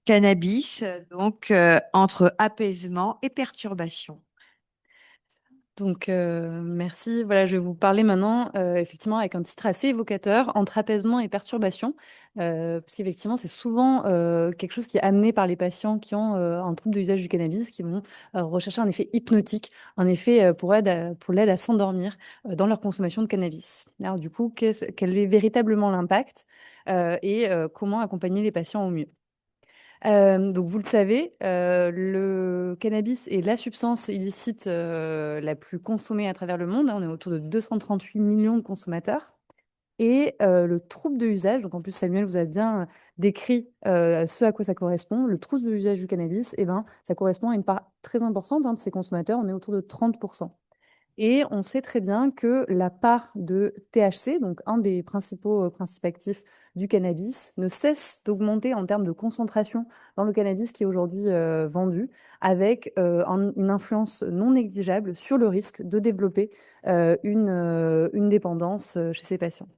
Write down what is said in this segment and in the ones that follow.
cannabis, donc entre apaisement et perturbation. Donc, merci. Voilà, je vais vous parler maintenant, effectivement, avec un titre assez évocateur, entre apaisement et perturbation, parce qu'effectivement, c'est souvent quelque chose qui est amené par les patients qui ont un trouble de l'usage du cannabis, qui vont rechercher un effet hypnotique, un effet pour l'aide à s'endormir dans leur consommation de cannabis. Alors, du coup, quel est véritablement l'impact et comment accompagner les patients au mieux? Donc vous le savez, le cannabis est la substance illicite, la plus consommée à travers le monde, hein. On est autour de 238 millions de consommateurs et le trouble de l'usage, donc en plus Samuel vous a bien décrit, ce à quoi ça correspond. Le trouble de l'usage du cannabis et ben, ça correspond à une part très importante, hein, de ces consommateurs. On est autour de 30. Et on sait très bien que la part de THC, donc un des principaux principes actifs du cannabis, ne cesse d'augmenter en termes de concentration dans le cannabis qui est aujourd'hui vendu, avec une influence non négligeable sur le risque de développer une dépendance chez ces patients.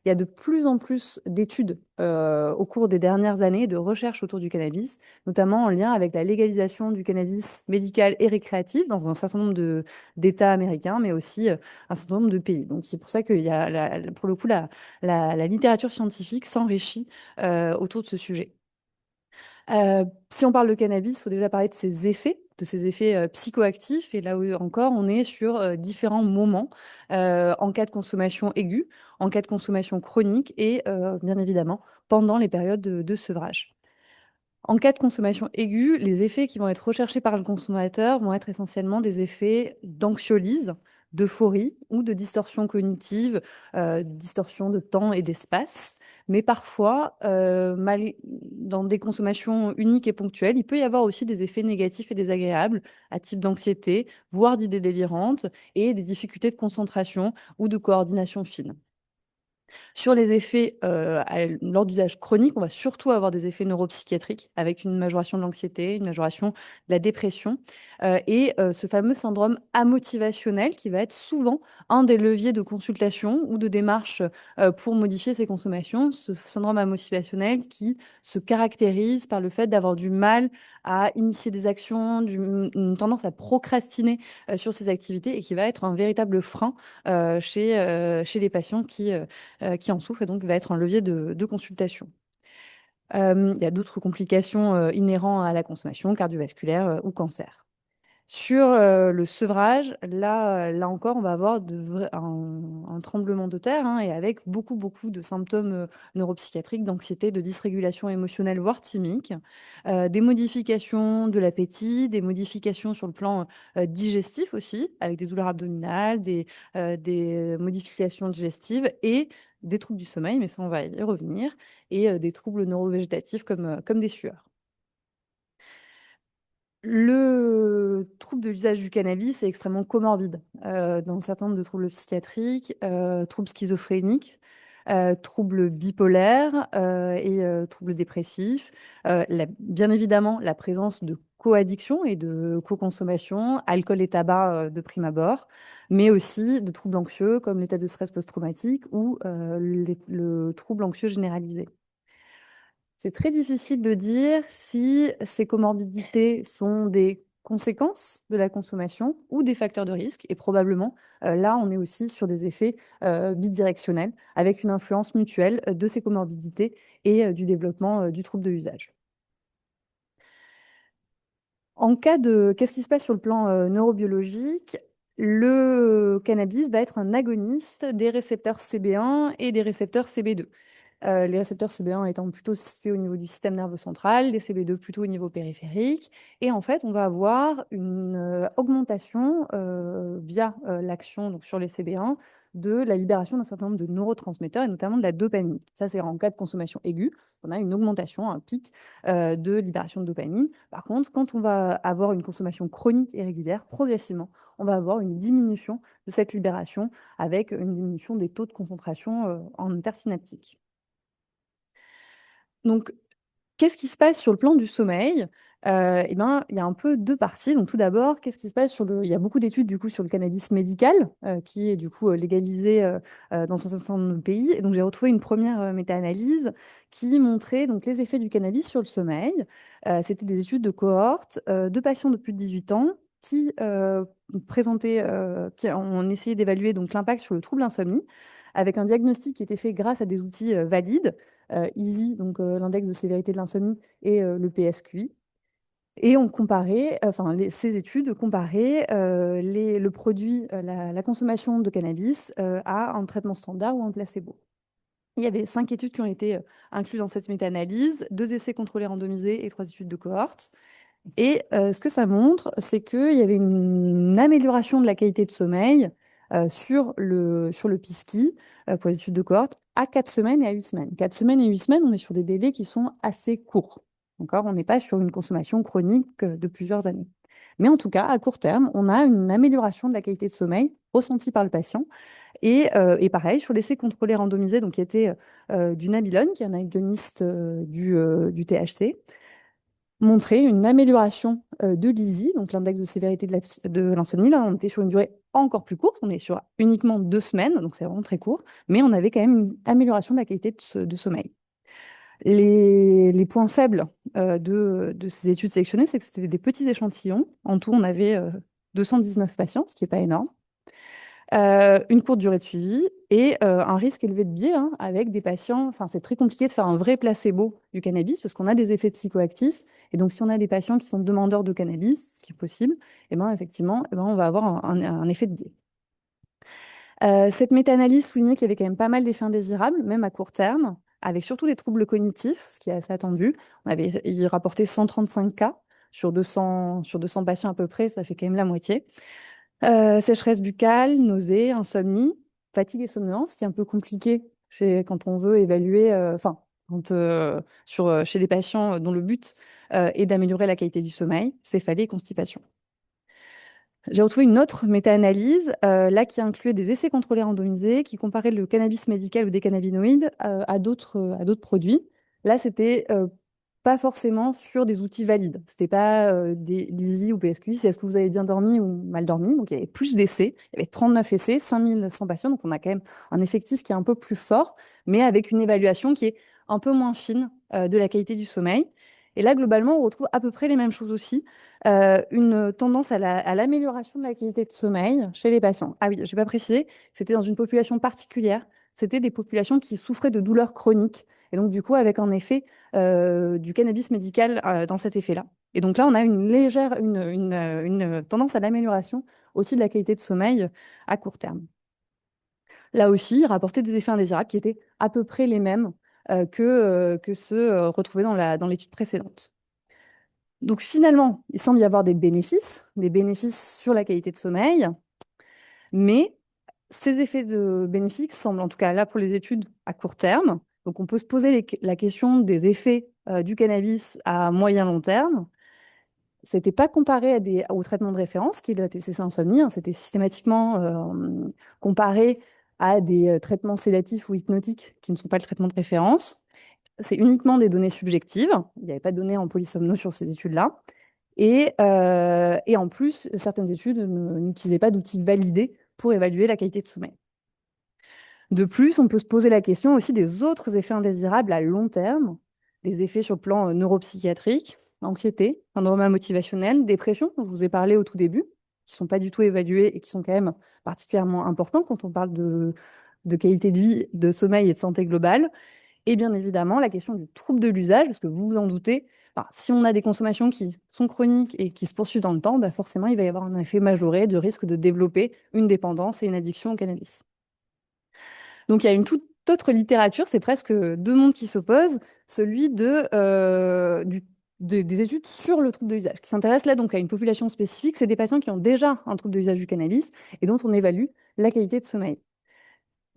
Il y a de plus en plus d'études au cours des dernières années de recherche autour du cannabis, notamment en lien avec la légalisation du cannabis médical et récréatif dans un certain nombre d'États américains, mais aussi un certain nombre de pays. Donc c'est pour ça qu'il y a, pour le coup, la littérature scientifique s'enrichit autour de ce sujet. Si on parle de cannabis, il faut déjà parler de ses effets psychoactifs. Et là où encore, on est sur différents moments en cas de consommation aiguë, en cas de consommation chronique et bien évidemment pendant les périodes de sevrage. En cas de consommation aiguë, les effets qui vont être recherchés par le consommateur vont être essentiellement des effets d'anxiolyse, d'euphorie ou de distorsion cognitive, distorsion de temps et d'espace. Mais parfois, dans des consommations uniques et ponctuelles, il peut y avoir aussi des effets négatifs et désagréables, à type d'anxiété, voire d'idées délirantes, et des difficultés de concentration ou de coordination fine. Sur les effets, lors d'usage chronique, on va surtout avoir des effets neuropsychiatriques avec une majoration de l'anxiété, une majoration de la dépression, et ce fameux syndrome amotivationnel qui va être souvent un des leviers de consultation ou de démarche, pour modifier ses consommations. Ce syndrome amotivationnel qui se caractérise par le fait d'avoir du mal à initier des actions, une tendance à procrastiner, sur ses activités et qui va être un véritable frein, chez les patients qui en souffre et donc va être un levier de consultation. Il y a d'autres complications inhérentes à la consommation, cardiovasculaire ou cancer. Sur le sevrage, là encore, on va avoir un tremblement de terre, hein, et avec beaucoup, beaucoup de symptômes neuropsychiatriques, d'anxiété, de dysrégulation émotionnelle, voire thymique, des modifications de l'appétit, des modifications sur le plan digestif aussi, avec des douleurs abdominales, des modifications digestives et des troubles du sommeil, mais ça, on va y revenir, et des troubles neurovégétatifs comme des sueurs. Le trouble de l'usage du cannabis est extrêmement comorbide, dans un certain nombre de troubles psychiatriques, troubles schizophréniques, troubles bipolaires, et troubles dépressifs. Bien évidemment, la présence de coaddiction et de co-consommation, alcool et tabac, de prime abord, mais aussi de troubles anxieux comme l'état de stress post-traumatique ou le trouble anxieux généralisé. C'est très difficile de dire si ces comorbidités sont des conséquences de la consommation ou des facteurs de risque. Et probablement, là, on est aussi sur des effets bidirectionnels, avec une influence mutuelle de ces comorbidités et du développement du trouble de l'usage. Qu'est-ce qui se passe sur le plan neurobiologique? Le cannabis va être un agoniste des récepteurs CB1 et des récepteurs CB2. Les récepteurs CB1 étant plutôt situés au niveau du système nerveux central, les CB2 plutôt au niveau périphérique. Et en fait, on va avoir une augmentation via l'action donc sur les CB1 de la libération d'un certain nombre de neurotransmetteurs et notamment de la dopamine. Ça, c'est en cas de consommation aiguë. On a une augmentation, un pic de libération de dopamine. Par contre, quand on va avoir une consommation chronique et régulière, progressivement, on va avoir une diminution de cette libération avec une diminution des taux de concentration en intersynaptique. Donc, qu'est-ce qui se passe sur le plan du sommeil? Eh ben, il y a un peu deux parties. Donc, tout d'abord, qu'est-ce qui se passe il y a beaucoup d'études du coup sur le cannabis médical qui est du coup légalisé dans un certain nombre de pays. Et donc, j'ai retrouvé une première méta-analyse qui montrait donc les effets du cannabis sur le sommeil. C'était des études de cohorte de patients de plus de 18 ans qui qui ont essayé d'évaluer donc l'impact sur le trouble insomnie avec un diagnostic qui était fait grâce à des outils valides, EASY, donc l'index de sévérité de l'insomnie, et le PSQI. Et on comparait, enfin, ces études comparaient le produit, la consommation de cannabis à un traitement standard ou un placebo. Il y avait 5 études qui ont été incluses dans cette méta-analyse, 2 essais contrôlés randomisés et 3 études de cohorte. Et ce que ça montre, c'est qu'il y avait une amélioration de la qualité de sommeil sur le PISCI pour les études de cohorte à 4 semaines et à 8 semaines. 4 semaines et 8 semaines, on est sur des délais qui sont assez courts. D'accord? On n'est pas sur une consommation chronique de plusieurs années. Mais en tout cas, à court terme, on a une amélioration de la qualité de sommeil ressentie par le patient. Et pareil, sur l'essai contrôlé randomisé, donc qui était du Nabilone, qui est un agoniste du THC, montrer une amélioration de l'EASI, donc l'index de sévérité de l'insomnie. Là, on était sur une durée encore plus courte, on est sur uniquement 2 semaines, donc c'est vraiment très court, mais on avait quand même une amélioration de la qualité de sommeil. Les points faibles de ces études sélectionnées, c'est que c'était des petits échantillons. En tout, on avait 219 patients, ce qui n'est pas énorme. Une courte durée de suivi et un risque élevé de biais avec des patients. Enfin, c'est très compliqué de faire un vrai placebo du cannabis parce qu'on a des effets psychoactifs. Et donc, si on a des patients qui sont demandeurs de cannabis, ce qui est possible, et ben, effectivement, on va avoir un effet de biais. Cette méta-analyse soulignait qu'il y avait quand même pas mal d'effets indésirables, même à court terme, avec surtout des troubles cognitifs, ce qui est assez attendu. Il rapportait 135 cas sur 200 patients à peu près, ça fait quand même la moitié. Sécheresse buccale, nausées, insomnie, fatigue et somnolence, ce qui est un peu compliqué quand on veut évaluer, chez des patients dont le but est d'améliorer la qualité du sommeil, céphalée et constipation. J'ai retrouvé une autre méta-analyse, là qui incluait des essais contrôlés randomisés, qui comparaient le cannabis médical ou des cannabinoïdes à d'autres produits. Là, c'était pas forcément sur des outils valides. C'était pas des LISI ou PSQI, c'est est-ce que vous avez bien dormi ou mal dormi. Donc il y avait plus d'essais, il y avait 39 essais, 5100 patients, donc on a quand même un effectif qui est un peu plus fort, mais avec une évaluation qui est un peu moins fine de la qualité du sommeil. Et là, globalement, on retrouve à peu près les mêmes choses aussi. Une tendance à l'amélioration de la qualité de sommeil chez les patients. Ah oui, je n'ai pas précisé, c'était dans une population particulière. C'était des populations qui souffraient de douleurs chroniques. Et donc, du coup, avec un effet du cannabis médical dans cet effet-là. Et donc là, on a une tendance à l'amélioration aussi de la qualité de sommeil à court terme. Là aussi, il rapportait des effets indésirables qui étaient à peu près les mêmes que ceux retrouvés dans l'étude précédente. Donc finalement, il semble y avoir des bénéfices sur la qualité de sommeil, mais ces effets de bénéfices semblent, en tout cas là pour les études à court terme. Donc on peut se poser la question des effets du cannabis à moyen long terme. C'était pas comparé au traitement de référence, qui est le TCC insomnie, c'était systématiquement comparé à des traitements sédatifs ou hypnotiques qui ne sont pas le traitement de référence. C'est uniquement des données subjectives. Il n'y avait pas de données en polysomno sur ces études-là. Et en plus, certaines études n'utilisaient pas d'outils validés pour évaluer la qualité de sommeil. De plus, on peut se poser la question aussi des autres effets indésirables à long terme, des effets sur le plan neuropsychiatrique, anxiété, syndrome motivationnel, dépression, dont je vous ai parlé au tout début, qui ne sont pas du tout évalués et qui sont quand même particulièrement importants quand on parle de qualité de vie, de sommeil et de santé globale. Et bien évidemment, la question du trouble de l'usage, parce que vous vous en doutez, si on a des consommations qui sont chroniques et qui se poursuivent dans le temps, forcément, il va y avoir un effet majoré de risque de développer une dépendance et une addiction au cannabis. Donc il y a une toute autre littérature, c'est presque deux mondes qui s'opposent, celui des études sur le trouble de l'usage, qui s'intéresse là donc à une population spécifique, c'est des patients qui ont déjà un trouble de l'usage du cannabis et dont on évalue la qualité de sommeil.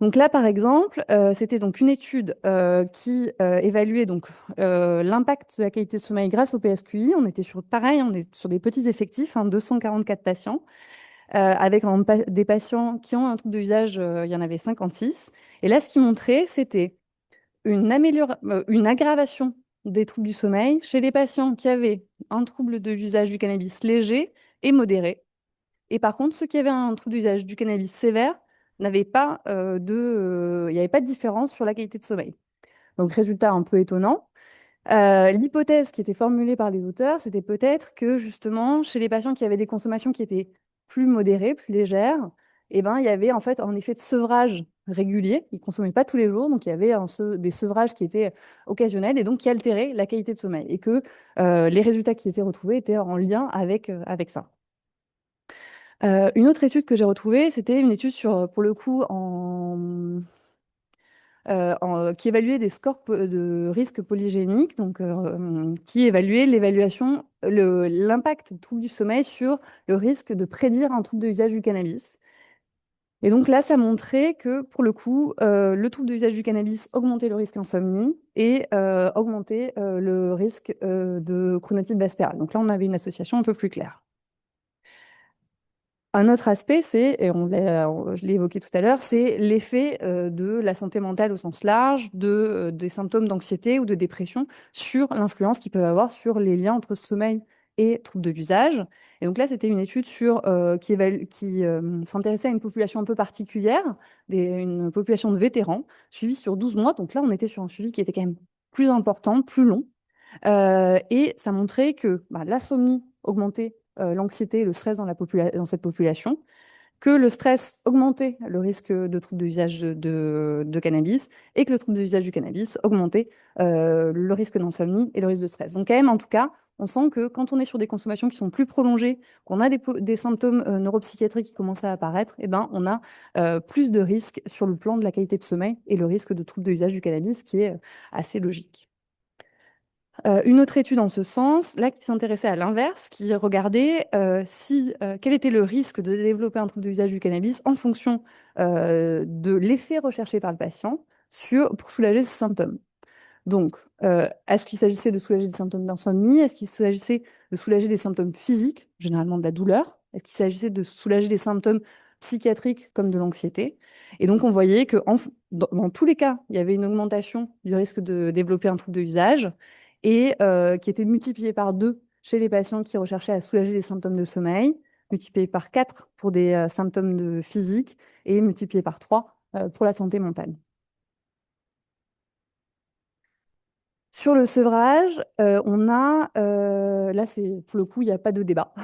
Donc là, par exemple, c'était donc une étude qui évaluait donc l'impact de la qualité de sommeil grâce au PSQI. On était on est sur des petits effectifs, 244 patients, avec des patients qui ont un trouble de l'usage, il y en avait 56. Et là, ce qui montrait, c'était une aggravation des troubles du sommeil chez les patients qui avaient un trouble de l'usage du cannabis léger et modéré. Et par contre, ceux qui avaient un trouble d'usage du cannabis sévère n'avaient pas il n'y avait pas de différence sur la qualité de sommeil. Donc, résultat un peu étonnant. L'hypothèse qui était formulée par les auteurs, c'était peut-être que justement, chez les patients qui avaient des consommations qui étaient plus modérées, plus légères, eh ben, il y avait en fait un effet de sevrage régulier. Ils ne consommaient pas tous les jours, donc il y avait des sevrages qui étaient occasionnels et donc qui altéraient la qualité de sommeil. Et que les résultats qui étaient retrouvés étaient en lien avec ça. Une autre étude que j'ai retrouvée, c'était une étude sur, pour le coup, qui évaluait des scores de risque polygénique, donc qui évaluait l'impact du trouble du sommeil sur le risque de prédire un trouble de l'usage du cannabis. Et donc là, ça montrait que, pour le coup, le trouble de l'usage du cannabis augmentait le risque d'insomnie et augmentait le risque de chronotype vaspéral. Donc là, on avait une association un peu plus claire. Un autre aspect, je l'ai évoqué tout à l'heure, c'est l'effet de la santé mentale au sens large, des symptômes d'anxiété ou de dépression sur l'influence qu'ils peuvent avoir sur les liens entre sommeil et troubles de l'usage. Et donc là, c'était une étude qui s'intéressait à une population un peu particulière, une population de vétérans, suivie sur 12 mois. Donc là, on était sur un suivi qui était quand même plus important, plus long. Et ça montrait que l'insomnie augmentait l'anxiété et le stress dans cette population, que le stress augmentait le risque de troubles de l'usage de cannabis et que le trouble de l'usage du cannabis augmentait le risque d'insomnie et le risque de stress. Donc quand même, en tout cas, on sent que quand on est sur des consommations qui sont plus prolongées, qu'on a des symptômes neuropsychiatriques qui commencent à apparaître, eh ben, on a plus de risques sur le plan de la qualité de sommeil et le risque de troubles de l'usage du cannabis qui est assez logique. Une autre étude en ce sens, là, qui s'intéressait à l'inverse, qui regardait quel était le risque de développer un trouble de l'usage du cannabis en fonction de l'effet recherché par le patient pour soulager ses symptômes. Donc, est-ce qu'il s'agissait de soulager des symptômes d'insomnie? Est-ce qu'il s'agissait de soulager des symptômes physiques, généralement de la douleur? Est-ce qu'il s'agissait de soulager des symptômes psychiatriques comme de l'anxiété? Et donc, on voyait que dans tous les cas, il y avait une augmentation du risque de développer un trouble de l'usage et qui était multipliée par 2 chez les patients qui recherchaient à soulager des symptômes de sommeil, multiplié par 4 pour des symptômes physiques et multiplié par 3 pour la santé mentale. Sur le sevrage, là c'est pour le coup, il n'y a pas de débat.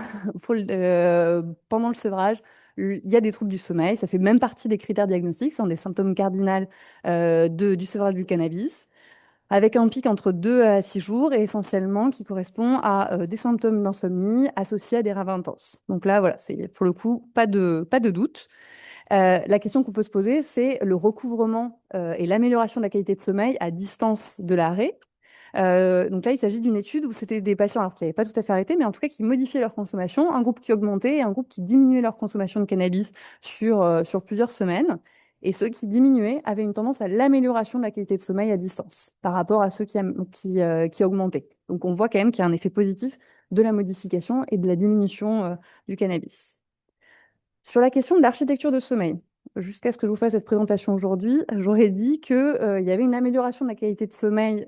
Pendant le sevrage, il y a des troubles du sommeil, ça fait même partie des critères diagnostiques, c'est un des symptômes cardinaux du sevrage du cannabis, avec un pic entre 2 à 6 jours et essentiellement qui correspond à des symptômes d'insomnie associés à des rêves intenses. Donc là, voilà, c'est pour le coup pas de doute. La question qu'on peut se poser, c'est le recouvrement et l'amélioration de la qualité de sommeil à distance de l'arrêt. Donc là, il s'agit d'une étude où c'était des patients alors, qui n'avaient pas tout à fait arrêté, mais en tout cas qui modifiaient leur consommation, un groupe qui augmentait et un groupe qui diminuait leur consommation de cannabis sur plusieurs semaines. Et ceux qui diminuaient avaient une tendance à l'amélioration de la qualité de sommeil à distance par rapport à ceux qui augmentaient. Donc on voit quand même qu'il y a un effet positif de la modification et de la diminution du cannabis. Sur la question de l'architecture de sommeil, jusqu'à ce que je vous fasse cette présentation aujourd'hui, j'aurais dit que, il y avait une amélioration de la qualité de sommeil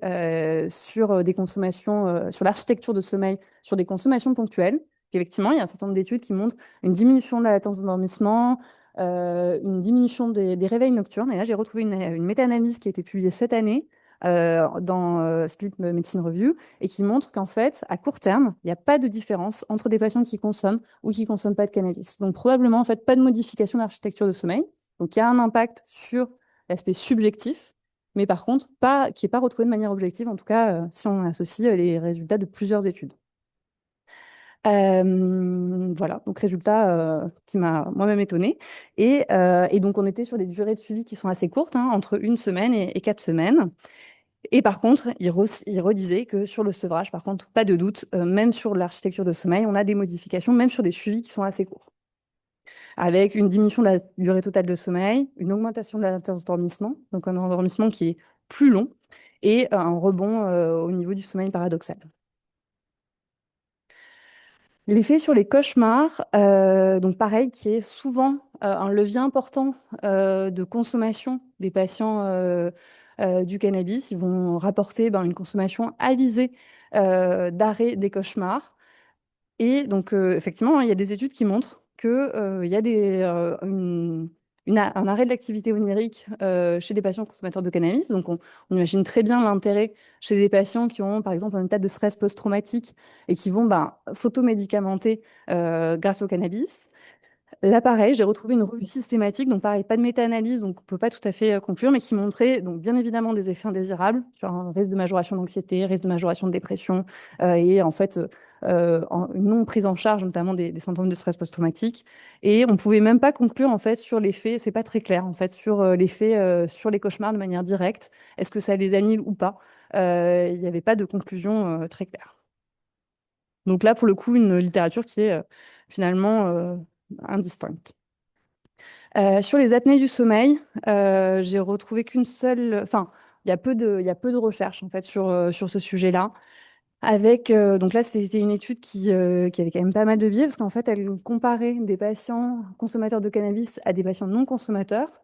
sur des consommations, sur l'architecture de sommeil, sur des consommations ponctuelles. Effectivement, il y a un certain nombre d'études qui montrent une diminution de la latence d'endormissement, une diminution des réveils nocturnes. Et là, j'ai retrouvé une méta-analyse qui a été publiée cette année dans Sleep Medicine Review et qui montre qu'en fait, à court terme, il n'y a pas de différence entre des patients qui consomment ou qui consomment pas de cannabis. Donc probablement, en fait, pas de modification de l'architecture de sommeil. Donc il y a un impact sur l'aspect subjectif, mais par contre, qui n'est pas retrouvé de manière objective, en tout cas, si on associe les résultats de plusieurs études. Voilà, donc résultat qui m'a moi-même étonnée. Et donc on était sur des durées de suivi qui sont assez courtes, hein, entre 1 semaine et 4 semaines. Et par contre, il redisait que sur le sevrage, par contre, pas de doute, même sur l'architecture de sommeil, on a des modifications, même sur des suivis qui sont assez courts, avec une diminution de la durée totale de sommeil, une augmentation de l'endormissement, donc un endormissement qui est plus long, et un rebond au niveau du sommeil paradoxal. L'effet sur les cauchemars, donc pareil, qui est souvent un levier important de consommation des patients du cannabis, ils vont rapporter une consommation avisée d'arrêt des cauchemars. Et donc, effectivement, hein, il y a des études qui montrent qu'il y a un arrêt de l'activité onirique chez des patients consommateurs de cannabis. Donc, on imagine très bien l'intérêt chez des patients qui ont, par exemple, un état de stress post-traumatique et qui vont s'automédicamenter grâce au cannabis. Là, pareil, j'ai retrouvé une revue systématique, donc pareil, pas de méta-analyse, donc on ne peut pas tout à fait conclure, mais qui montrait donc bien évidemment des effets indésirables sur un risque de majoration d'anxiété, risque de majoration de dépression, et en fait une non prise en charge notamment des symptômes de stress post-traumatique. Et on ne pouvait même pas conclure en fait sur l'effet, c'est pas très clair en fait sur l'effet sur les cauchemars de manière directe. Est-ce que ça les annule ou pas? Il n'y avait pas de conclusion très claire. Donc là, pour le coup, une littérature qui est finalement indistincte. Sur les apnées du sommeil, j'ai retrouvé qu'une seule. Enfin, il y a peu de recherches en fait sur ce sujet-là. Avec donc là, c'était une étude qui avait quand même pas mal de biais parce qu'en fait, elle comparait des patients consommateurs de cannabis à des patients non consommateurs.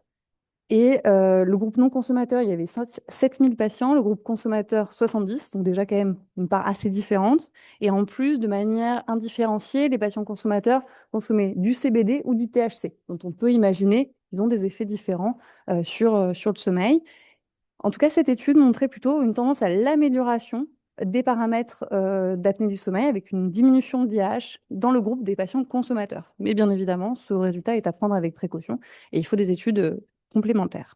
Et le groupe non consommateur, il y avait 7000 patients, le groupe consommateur 70, donc déjà quand même une part assez différente. Et en plus, de manière indifférenciée, les patients consommateurs consommaient du CBD ou du THC, dont on peut imaginer qu'ils ont des effets différents sur le sommeil. En tout cas, cette étude montrait plutôt une tendance à l'amélioration des paramètres d'apnée du sommeil avec une diminution de l'IH dans le groupe des patients consommateurs. Mais bien évidemment, ce résultat est à prendre avec précaution et il faut des études complémentaires.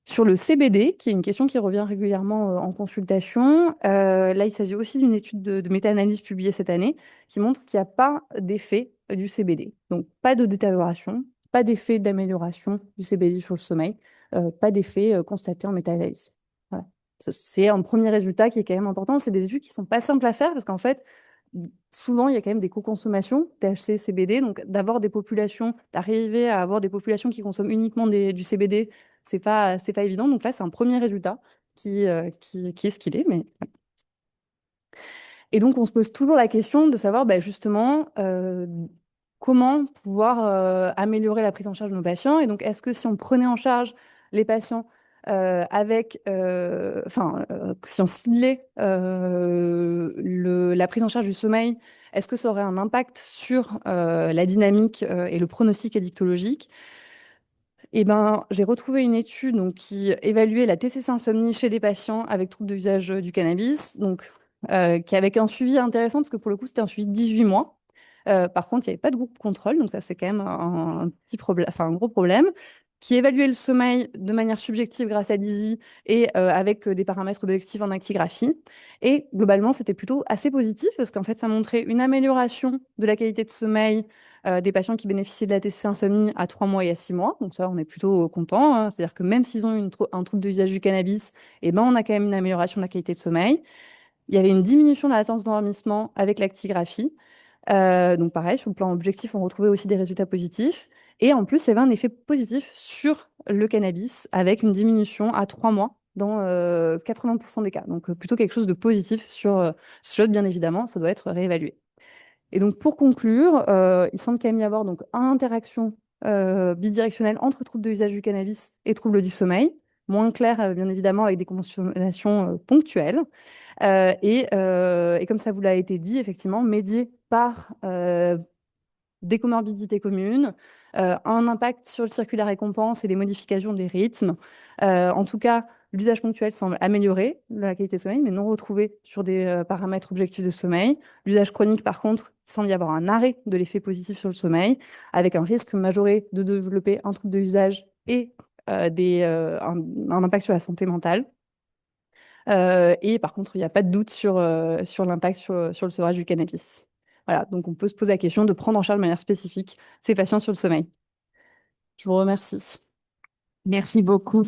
Sur le CBD, qui est une question qui revient régulièrement en consultation, là, il s'agit aussi d'une étude de méta-analyse publiée cette année qui montre qu'il n'y a pas d'effet du CBD. Donc, pas de détérioration, pas d'effet d'amélioration du CBD sur le sommeil, pas d'effet constaté en méta-analyse. Voilà. C'est un premier résultat qui est quand même important. C'est des études qui ne sont pas simples à faire parce qu'en fait, souvent, il y a quand même des co-consommations, THC, CBD. Donc, d'arriver à avoir des populations qui consomment uniquement du CBD, c'est pas évident. Donc là, c'est un premier résultat qui est ce qu'il est. Mais... Et donc, on se pose toujours la question de savoir justement comment pouvoir améliorer la prise en charge de nos patients. Et donc, est-ce que si on prenait en charge les patients si on ciblait la prise en charge du sommeil, est-ce que ça aurait un impact sur la dynamique et le pronostic addictologique? Eh ben, j'ai retrouvé une étude donc, qui évaluait la TCC insomnie chez des patients avec troubles de usage du cannabis, donc, qui avec un suivi intéressant, parce que pour le coup, c'était un suivi de 18 mois. Par contre, il n'y avait pas de groupe contrôle, donc ça, c'est quand même un petit problème, enfin, un gros problème, qui évaluait le sommeil de manière subjective grâce à l'ISI et avec des paramètres objectifs en actigraphie. Et globalement, c'était plutôt assez positif, parce qu'en fait, ça montrait une amélioration de la qualité de sommeil des patients qui bénéficient de la TCC insomnie à 3 mois et à 6 mois. Donc ça, on est plutôt content, hein. C'est-à-dire que même s'ils ont un trouble de usage du cannabis, eh ben, on a quand même une amélioration de la qualité de sommeil. Il y avait une diminution de la latence d'endormissement avec l'actigraphie. Donc pareil, sur le plan objectif, on retrouvait aussi des résultats positifs. Et en plus, il y avait un effet positif sur le cannabis avec une diminution à 3 mois dans 80% des cas. Donc plutôt quelque chose de positif sur ce shot, bien évidemment, ça doit être réévalué. Et donc, pour conclure, il semble qu'il y ait y avoir donc une interaction bidirectionnelle entre troubles de l'usage du cannabis et troubles du sommeil, moins clair, bien évidemment, avec des consommations ponctuelles. Et comme ça vous l'a été dit, effectivement, médié par des comorbidités communes, un impact sur le circuit de la récompense et les modifications des rythmes. En tout cas, l'usage ponctuel semble améliorer la qualité de sommeil, mais non retrouvé sur des paramètres objectifs de sommeil. L'usage chronique, par contre, il semble y avoir un arrêt de l'effet positif sur le sommeil, avec un risque majoré de développer un trouble de l'usage et un impact sur la santé mentale. Et par contre, il n'y a pas de doute sur l'impact sur le sevrage du cannabis. Voilà, donc on peut se poser la question de prendre en charge de manière spécifique ces patients sur le sommeil. Je vous remercie. Merci beaucoup.